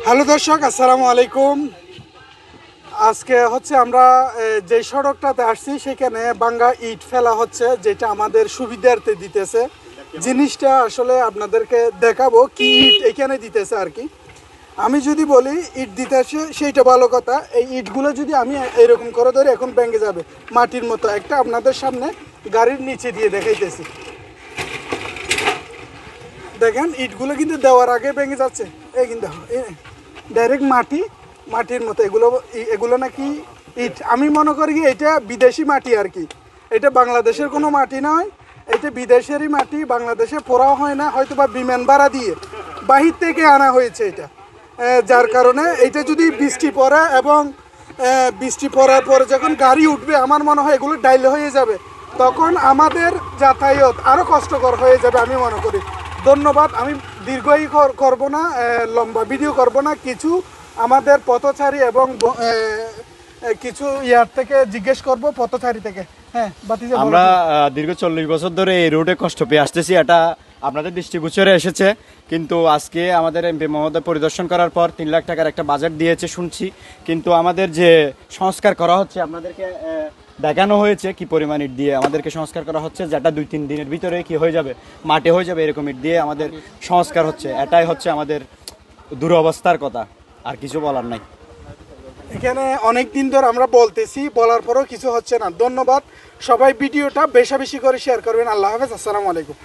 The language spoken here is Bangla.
হ্যালো দর্শক, আসসালামু আলাইকুম। আজকে হচ্ছে আমরা যে সড়কটাতে আসছি সেখানে ভাঙ্গা ইট ফেলা হচ্ছে, যেটা আমাদের সুবিধার্থে দিতেছে। জিনিসটা আসলে আপনাদেরকে দেখাবো কি ইট এখানে দিতেছে আর কি। আমি যদি বলি ইট দিতেছে সেইটা ভালো কথা। এই ইটগুলো যদি আমি এরকম করে ধরে এখন ভেঙে যাবে মাটির মতো একটা আপনাদের সামনে গাড়ির নিচে দিয়ে দেখাইতেছি। দেখেন ইটগুলো কিন্তু দেওয়ার আগে ভেঙে যাচ্ছে। এই কিন্তু ডাইরেক্ট মাটির মতো এগুলো এগুলো নাকি ইট। আমি মনে করি কি এটা বিদেশি মাটি আর কি। এটা বাংলাদেশের কোনো মাটি নয়, এটা বিদেশেরই মাটি। বাংলাদেশে পোড়াও হয় না, হয়তো বা বিমান ভাড়া দিয়ে বাহির থেকে আনা হয়েছে এটা। যার কারণে এটা যদি বৃষ্টি পড়ে এবং বৃষ্টি পড়ার পরে যখন গাড়ি উঠবে আমার মনে হয় এগুলো ডাইলে হয়ে যাবে, তখন আমাদের যাতায়াত আরও কষ্টকর হয়ে যাবে আমি মনে করি। ধন্যবাদ। আমি দীর্ঘই করব না, লম্বা ভিডিও করব না। কিছু আমাদের পথচারী এবং কিছু ইয়ার থেকে জিজ্ঞেস করব, পথচারী থেকে। হ্যাঁ বাতিজা, আমরা দীর্ঘ 40 বছর ধরে এই রোডে কষ্ট পেয়ে আসতেছি। এটা আপনাদের দৃষ্টিগোচরে এসেছে, কিন্তু আজকে আমাদের এমপি মহোদয় পরিদর্শন করার পর 3 লাখ টাকার একটা বাজেট দিয়েছে শুনছি, কিন্তু আমাদের যে সংস্কার করা হচ্ছে আপনাদেরকে দেখানো হয়েছে কি পরিমাণ ইট দিয়ে আমাদেরকে সংস্কার করা হচ্ছে, যেটা 2-3 দিনের ভিতরে কি হয়ে যাবে, মাটি হয়ে যাবে, এরকম ইট দিয়ে আমাদের সংস্কার হচ্ছে। এটাই হচ্ছে আমাদের দুরবস্থার কথা, আর কিছু বলার নাই। এখানে অনেক দিন ধরে আমরা বলতেছি, বলার পরেও কিছু হচ্ছে না। ধন্যবাদ। সবাই ভিডিওটা বেশি বেশি করে শেয়ার করবেন। আল্লাহ হাফেজ, আসসালামু আলাইকুম।